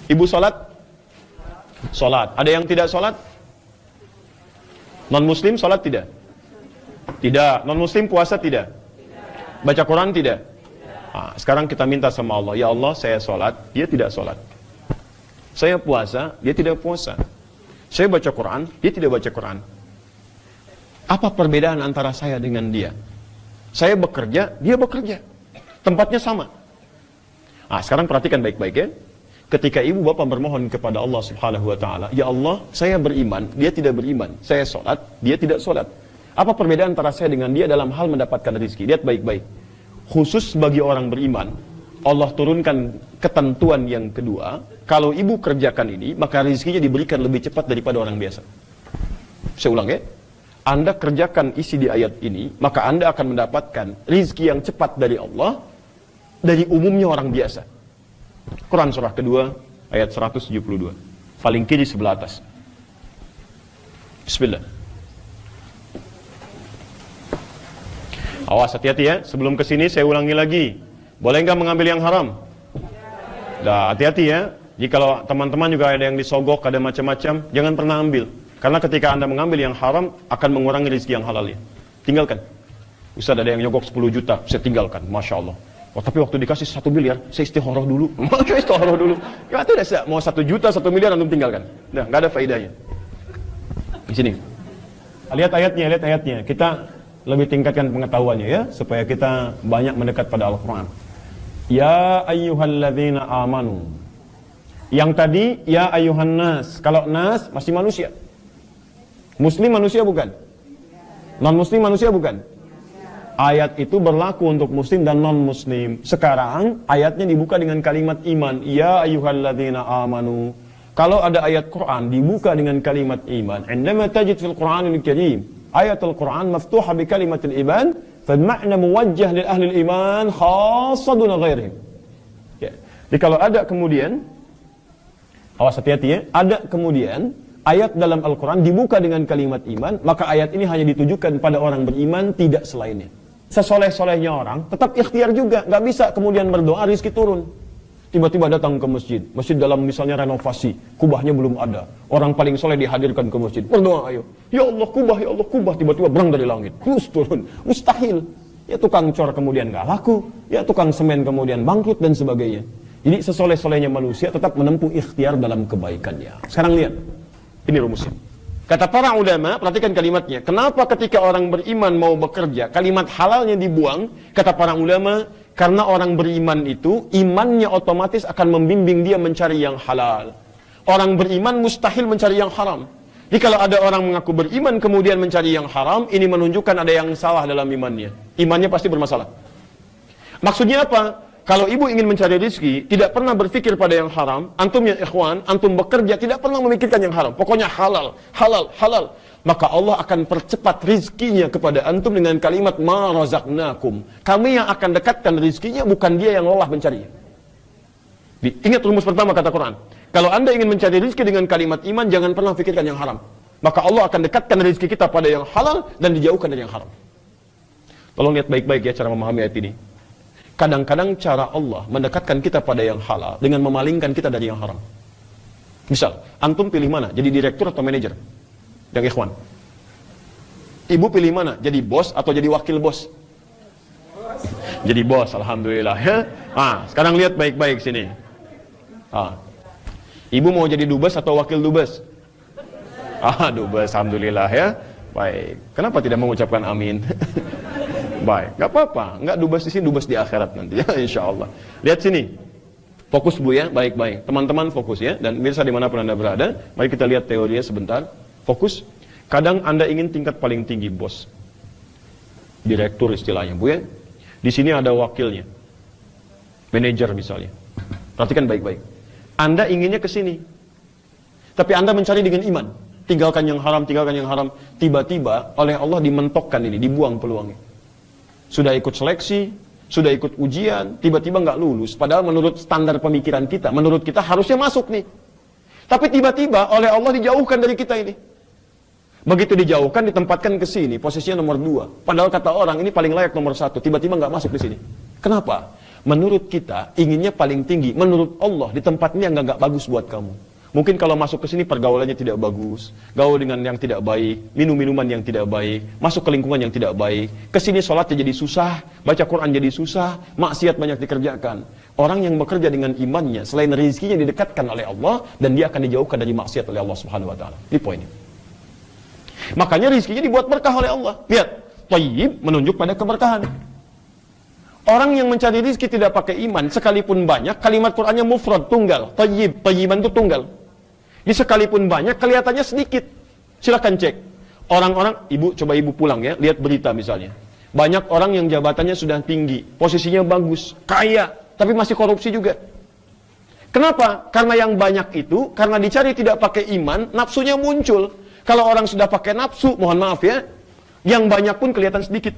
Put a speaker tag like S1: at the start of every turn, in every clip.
S1: Ibu sholat? Sholat. Ada yang tidak sholat? Non-muslim sholat tidak? Tidak. Non-muslim puasa tidak? Baca Quran tidak? Nah, sekarang kita minta sama Allah, ya Allah, saya sholat, dia tidak sholat. Saya puasa, dia tidak puasa. Saya baca Quran, dia tidak baca Quran. Apa perbedaan antara saya dengan dia? Saya bekerja, dia bekerja. Tempatnya sama. Nah, sekarang perhatikan baik-baik ya. Ketika ibu bapak bermohon kepada Allah Subhanahu wa taala, ya Allah, saya beriman, dia tidak beriman. Saya sholat, dia tidak sholat. Apa perbedaan antara saya dengan dia dalam hal mendapatkan rezeki? Lihat baik-baik. Khusus bagi orang beriman, Allah turunkan ketentuan yang kedua, kalau ibu kerjakan ini, maka rezekinya diberikan lebih cepat daripada orang biasa. Saya ulang ya. Anda kerjakan isi di ayat ini, maka Anda akan mendapatkan rezeki yang cepat dari Allah, dari umumnya orang biasa. Quran surah kedua, ayat 172. Paling kiri sebelah atas. Bismillah. Awas, hati-hati ya. Sebelum ke sini saya ulangi lagi. Boleh nggak mengambil yang haram? Dah, hati-hati ya. Jikalau teman-teman juga ada yang disogok, ada macam-macam, jangan pernah ambil. Karena ketika Anda mengambil yang haram, akan mengurangi rezeki yang halal ya. Tinggalkan. Ustaz, ada yang nyogok 10 juta, saya tinggalkan. Masya Allah. Oh, tapi waktu dikasih 1 miliar, saya istikharah dulu. Maka istikharah dulu. Ya, itu dah, mau 1 juta, 1 miliar, Anda tinggalkan. Nah, nggak ada faedahnya. Di sini. Lihat ayatnya. Kita lebih tingkatkan pengetahuannya ya, supaya kita banyak mendekat pada Al-Quran. Ya ayyuhalladzina amanu. Yang tadi, ya ayyuhan nas. Kalau nas, masih manusia. Muslim manusia bukan? Non-muslim manusia bukan? Ayat itu berlaku untuk muslim dan non-muslim. Sekarang, ayatnya dibuka dengan kalimat iman. Ya ayyuhalladzina amanu. Kalau ada ayat Quran, dibuka dengan kalimat iman. Indama tajid fil Quranil Karim. Ayatul Quran maftuha bi kalimatil iman. Fal-ma'na muwajjah lil ahli iman khassa duna ghairihim. Ya. Jadi kalau ada kemudian, awas hati-hati ya, ada kemudian ayat dalam Al-Quran dibuka dengan kalimat iman, maka ayat ini hanya ditujukan pada orang beriman, tidak selainnya. Sesoleh-solehnya orang, tetap ikhtiar juga, nggak bisa kemudian berdoa rezeki turun. Tiba-tiba datang ke masjid, masjid dalam misalnya renovasi, kubahnya belum ada. Orang paling soleh dihadirkan ke masjid, berdoa ayo. Ya Allah kubah, tiba-tiba berang dari langit, terus turun, mustahil. Ya tukang cor kemudian nggak laku, ya tukang semen kemudian bangkrut dan sebagainya. Jadi sesoleh-solehnya manusia tetap menempuh ikhtiar dalam kebaikannya. Sekarang lihat, ini rumusnya. Kata para ulama, perhatikan kalimatnya. Kenapa ketika orang beriman mau bekerja, kalimat halalnya dibuang? Kata para ulama, karena orang beriman itu, imannya otomatis akan membimbing dia mencari yang halal. Orang beriman mustahil mencari yang haram. Jadi kalau ada orang mengaku beriman kemudian mencari yang haram, ini menunjukkan ada yang salah dalam imannya. Imannya pasti bermasalah. Maksudnya apa? Kalau ibu ingin mencari rezeki, tidak pernah berpikir pada yang haram, antum ya ikhwan, antum bekerja, tidak pernah memikirkan yang haram. Pokoknya halal, halal, halal. Maka Allah akan percepat rezekinya kepada antum dengan kalimat ma razaqnakum. Kami yang akan dekatkan rezekinya, bukan dia yang lelah mencarinya. Ingat rumus pertama kata Quran. Kalau anda ingin mencari rezeki dengan kalimat iman, jangan pernah pikirkan yang haram. Maka Allah akan dekatkan rezeki kita pada yang halal dan dijauhkan dari yang haram. Tolong lihat baik-baik ya cara memahami ayat ini. Kadang-kadang cara Allah mendekatkan kita pada yang halal dengan memalingkan kita dari yang haram. Misal, antum pilih mana? Jadi direktur atau manajer? Yang ikhwan. Ibu pilih mana? Jadi bos atau jadi wakil bos? Jadi bos, alhamdulillah ya. Sekarang lihat baik-baik sini. Ibu mau jadi dubes atau wakil dubes? Dubes, alhamdulillah ya. Baik. Kenapa tidak mengucapkan amin? Baik, nggak apa-apa, nggak dubes di sini, dubes di akhirat nanti ya, insya Allah. Lihat sini, fokus bu ya, baik-baik. Teman-teman fokus ya, dan mirsa dimanapun anda berada, mari kita lihat teorinya sebentar. Fokus. Kadang anda ingin tingkat paling tinggi, bos, direktur istilahnya bu ya. Di sini ada wakilnya, manajer misalnya. Perhatikan baik-baik. Anda inginnya ke sini, tapi anda mencari dengan iman. Tinggalkan yang haram, tinggalkan yang haram. Tiba-tiba oleh Allah dimentokkan ini, dibuang peluangnya. Sudah ikut seleksi, sudah ikut ujian, tiba-tiba nggak lulus. Padahal menurut standar pemikiran kita, menurut kita harusnya masuk nih. Tapi tiba-tiba oleh Allah dijauhkan dari kita ini. Begitu dijauhkan, ditempatkan ke sini, posisinya nomor 2. Padahal kata orang ini paling layak nomor 1. Tiba-tiba nggak masuk di sini. Kenapa? Menurut kita, inginnya paling tinggi. Menurut Allah, di tempat ini yang nggak bagus buat kamu. Mungkin kalau masuk ke sini pergaulannya tidak bagus, gaul dengan yang tidak baik, minum minuman yang tidak baik, masuk ke lingkungan yang tidak baik. Ke sini sholatnya jadi susah, baca Quran jadi susah, maksiat banyak dikerjakan. Orang yang bekerja dengan imannya, selain rezekinya didekatkan oleh Allah, dan dia akan dijauhkan dari maksiat oleh Allah Subhanahu Wa Taala. Ini poinnya. Makanya rezekinya dibuat berkah oleh Allah. Lihat, thayyib menunjuk pada keberkahan. Orang yang mencari rezeki tidak pakai iman, sekalipun banyak, kalimat Qur'annya mufrad, tunggal. Thayyib, thayyiban itu tunggal. Di sekalipun banyak, kelihatannya sedikit. Silakan cek. Orang-orang, coba ibu pulang ya, lihat berita misalnya. Banyak orang yang jabatannya sudah tinggi, posisinya bagus, kaya, tapi masih korupsi juga. Kenapa? Karena yang banyak itu, karena dicari tidak pakai iman, nafsunya muncul. Kalau orang sudah pakai nafsu, mohon maaf ya, yang banyak pun kelihatan sedikit.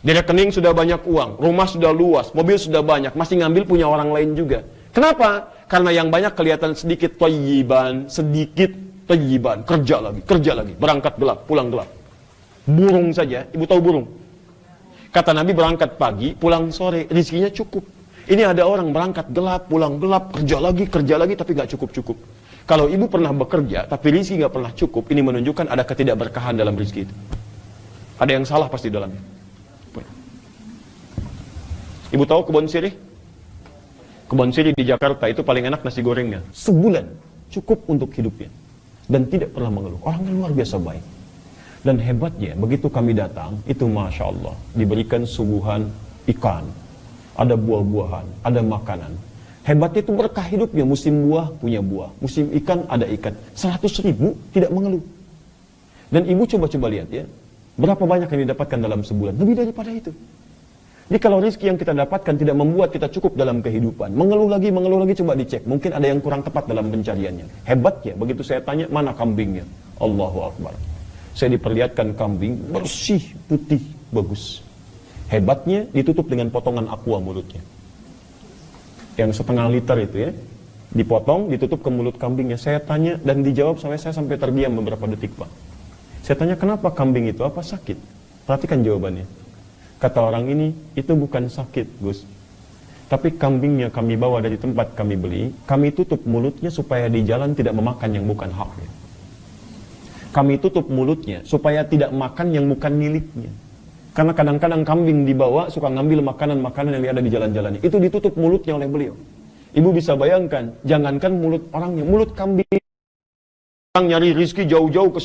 S1: Di rekening sudah banyak uang, rumah sudah luas, mobil sudah banyak, masih ngambil punya orang lain juga. Kenapa? Karena yang banyak kelihatan sedikit, thayyiban, sedikit thayyiban, kerja lagi, berangkat gelap, pulang gelap. Burung saja, ibu tahu burung? Kata Nabi berangkat pagi, pulang sore, rezekinya cukup. Ini ada orang berangkat gelap, pulang gelap, kerja lagi, tapi gak cukup-cukup. Kalau ibu pernah bekerja, tapi rezeki gak pernah cukup, ini menunjukkan ada ketidakberkahan dalam rezeki itu. Ada yang salah pasti dalamnya. Ibu tahu kebun sirih? Kebun sirih di Jakarta itu paling enak nasi gorengnya. Sebulan cukup untuk hidupnya. Dan tidak pernah mengeluh. Orangnya luar biasa baik. Dan hebatnya, begitu kami datang, itu Masya Allah, diberikan suguhan ikan. Ada buah-buahan, ada makanan. Hebatnya itu berkah hidupnya. Musim buah, punya buah. Musim ikan, ada ikan. 100.000 tidak mengeluh. Dan ibu coba-coba lihat ya. Berapa banyak yang didapatkan dalam sebulan? Lebih daripada itu. Jadi kalau rezeki yang kita dapatkan tidak membuat kita cukup dalam kehidupan, mengeluh lagi, coba dicek. Mungkin ada yang kurang tepat dalam pencariannya. Hebatnya, begitu saya tanya, mana kambingnya? Allahu Akbar. Saya diperlihatkan kambing, bersih, putih, bagus. Hebatnya, ditutup dengan potongan aqua mulutnya. Yang setengah liter itu ya, dipotong, ditutup ke mulut kambingnya. Saya tanya, dan dijawab saya sampai terdiam beberapa detik, Pak. Saya tanya, kenapa kambing itu? Apa sakit? Perhatikan jawabannya. Kata orang ini, itu bukan sakit, Gus. Tapi kambingnya kami bawa dari tempat kami beli, kami tutup mulutnya supaya di jalan tidak memakan yang bukan haknya. Kami tutup mulutnya supaya tidak makan yang bukan miliknya. Karena kadang-kadang kambing dibawa suka ngambil makanan-makanan yang ada di jalan-jalan. Itu ditutup mulutnya oleh beliau. Ibu bisa bayangkan, jangankan mulut orangnya, mulut kambing. Orang nyari rezeki jauh-jauh ke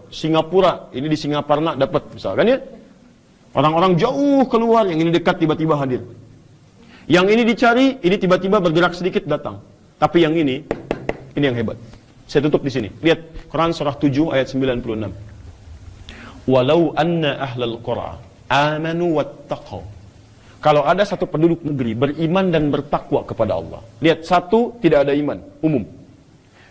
S1: Singapura, ini di Singaparna dapat misalkan ya. Orang-orang jauh keluar, yang ini dekat tiba-tiba hadir. Yang ini dicari, ini tiba-tiba bergerak sedikit datang. Tapi yang ini yang hebat. Saya tutup di sini. Lihat Quran surah 7 ayat 96. Walau anna ahlal qura amanu wattaqau. Kalau ada satu penduduk negeri beriman dan bertakwa kepada Allah. Lihat, satu tidak ada iman, umum.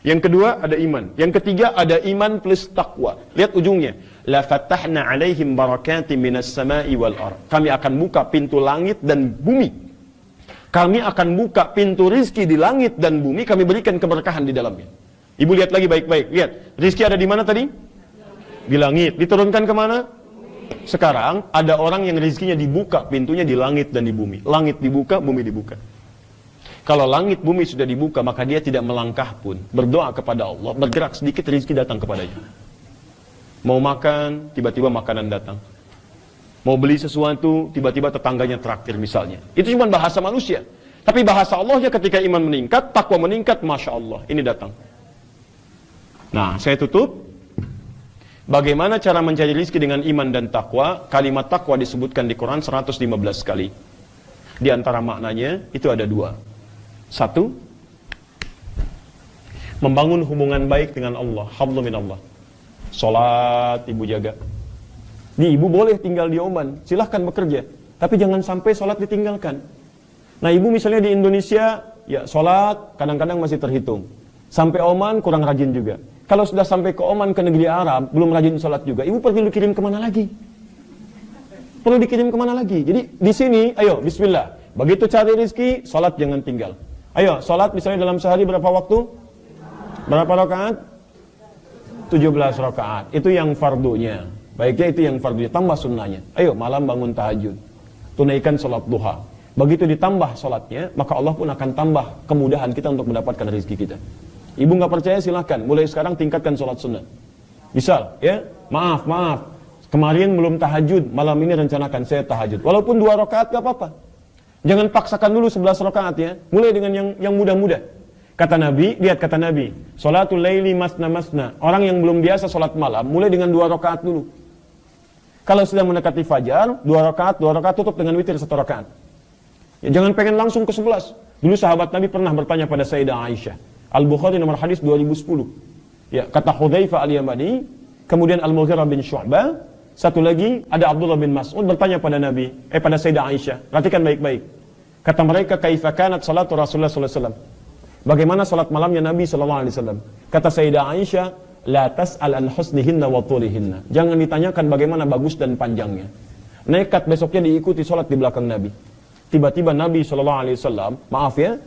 S1: Yang kedua ada iman. Yang ketiga ada iman plus takwa. Lihat ujungnya. La fatahna alaihim barakatim minas sama'i wal ard. Kami akan buka pintu langit dan bumi. Kami akan buka pintu rizki di langit dan bumi. Kami berikan keberkahan di dalamnya. Ibu lihat lagi baik-baik. Lihat, rizki ada di mana tadi? Di langit. Diturunkan kemana? Sekarang ada orang yang rizkinya dibuka pintunya di langit dan di bumi. Langit dibuka, bumi dibuka. Kalau langit bumi sudah dibuka, maka dia tidak melangkah pun. Berdoa kepada Allah, bergerak sedikit, rezeki datang kepadanya. Mau makan, tiba-tiba makanan datang. Mau beli sesuatu, tiba-tiba tetangganya traktir misalnya. Itu cuma bahasa manusia. Tapi bahasa Allahnya ketika iman meningkat, takwa meningkat, Masya Allah, ini datang. Nah, saya tutup. Bagaimana cara mencari rezeki dengan iman dan takwa? Kalimat takwa disebutkan di Quran 115 kali. Di antara maknanya, itu ada dua. Satu, membangun hubungan baik dengan Allah, hablu minallah. Salat ibu jaga. Nih, ibu boleh tinggal di Oman, silahkan bekerja, tapi jangan sampai salat ditinggalkan. Nah, ibu misalnya di Indonesia, ya salat kadang-kadang masih terhitung. Sampai Oman kurang rajin juga. Kalau sudah sampai ke Oman, ke negeri Arab, belum rajin salat juga, ibu perlu dikirim kemana lagi? Perlu dikirim kemana lagi? Jadi di sini, ayo bismillah. Begitu cari rezeki, salat jangan tinggal. Ayo, sholat misalnya dalam sehari berapa waktu? Berapa rakaat? 17 rakaat. Itu yang fardunya. Baiknya itu yang fardunya, tambah sunnahnya. Ayo, malam bangun tahajud. Tunaikan sholat duha. Begitu ditambah sholatnya, maka Allah pun akan tambah kemudahan kita untuk mendapatkan rezeki kita. Ibu nggak percaya silahkan, mulai sekarang tingkatkan sholat sunnah. Misal, ya, maaf, kemarin belum tahajud, malam ini rencanakan saya tahajud. Walaupun 2 rakaat gak apa-apa. Jangan paksakan dulu 11 rakaat ya, mulai dengan yang mudah-mudah. Kata Nabi, lihat kata Nabi, sholatul laili masna. Orang yang belum biasa sholat malam, mulai dengan 2 rakaat dulu. Kalau sudah mendekati fajar, 2 rakaat tutup dengan witir 1 rakaat. Ya, jangan pengen langsung ke 11. Dulu sahabat Nabi pernah bertanya pada Sayyidah Aisyah. Al-Bukhari nomor hadis 2010. Ya, kata Hudzaifah al-Yamani, kemudian Al-Mughirah bin Syu'bah, satu lagi ada Abdullah bin Mas'ud bertanya pada Nabi, pada Sayyidah Aisyah. Perhatikan baik-baik. Kata mereka, kaifa kanat salatu Rasulullah sallallahu alaihi wasallam? Bagaimana salat malamnya Nabi sallallahu alaihi wasallam? Kata Sayyidah Aisyah, la tas'al an husnihinna wa tulihinna. Jangan ditanyakan bagaimana bagus dan panjangnya. Nekat besoknya diikuti salat di belakang Nabi. Tiba-tiba Nabi SAW, maaf ya,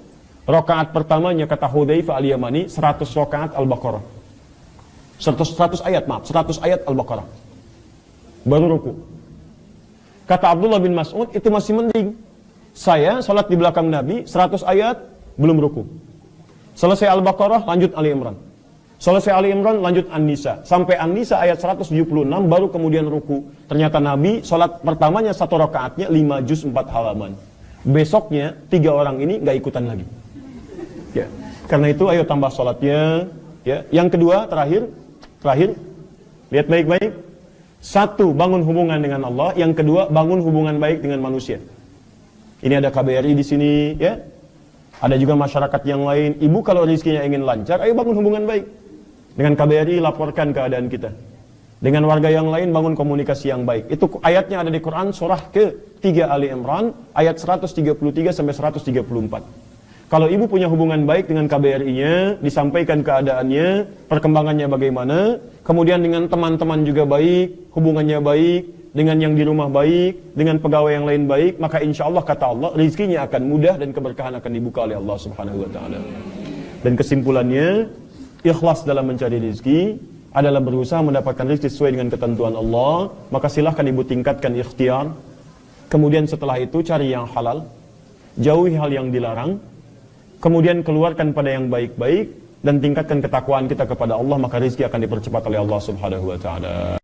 S1: rakaat pertamanya kata Hudzaifah al-Yamani 100 rakaat Al-Baqarah. 100 ayat, 100 ayat Al-Baqarah. Baru ruku. Kata Abdullah bin Mas'ud, itu masih mending. Saya salat di belakang Nabi 100 ayat belum ruku. Selesai Al-Baqarah lanjut Ali Imran. Selesai Ali Imran lanjut An-Nisa. Sampai An-Nisa ayat 176 baru kemudian ruku. Ternyata Nabi salat pertamanya 1 rakaatnya 5 juz 4 halaman. Besoknya 3 orang ini nggak ikutan lagi. Ya. Karena itu ayo tambah salatnya. Ya. Yang kedua terakhir, lihat baik-baik. 1, bangun hubungan dengan Allah. Yang kedua, bangun hubungan baik dengan manusia. Ini ada KBRI di sini, ya. Ada juga masyarakat yang lain. Ibu kalau rezekinya ingin lancar, ayo bangun hubungan baik. Dengan KBRI laporkan keadaan kita. Dengan warga yang lain bangun komunikasi yang baik. Itu ayatnya ada di Quran surah ke-3 Ali Imran ayat 133 sampai 134. Kalau ibu punya hubungan baik dengan KBRI-nya, disampaikan keadaannya, perkembangannya bagaimana, kemudian dengan teman-teman juga baik, hubungannya baik, dengan yang di rumah baik, dengan pegawai yang lain baik, maka insya Allah kata Allah, rezekinya akan mudah dan keberkahan akan dibuka oleh Allah Subhanahu wa taala. Dan kesimpulannya, ikhlas dalam mencari rezeki adalah berusaha mendapatkan rezeki sesuai dengan ketentuan Allah, maka silahkan ibu tingkatkan ikhtiar. Kemudian setelah itu cari yang halal, jauhi hal yang dilarang, kemudian keluarkan pada yang baik-baik dan tingkatkan ketakwaan kita kepada Allah, maka rezeki akan dipercepat oleh Allah Subhanahu wa taala.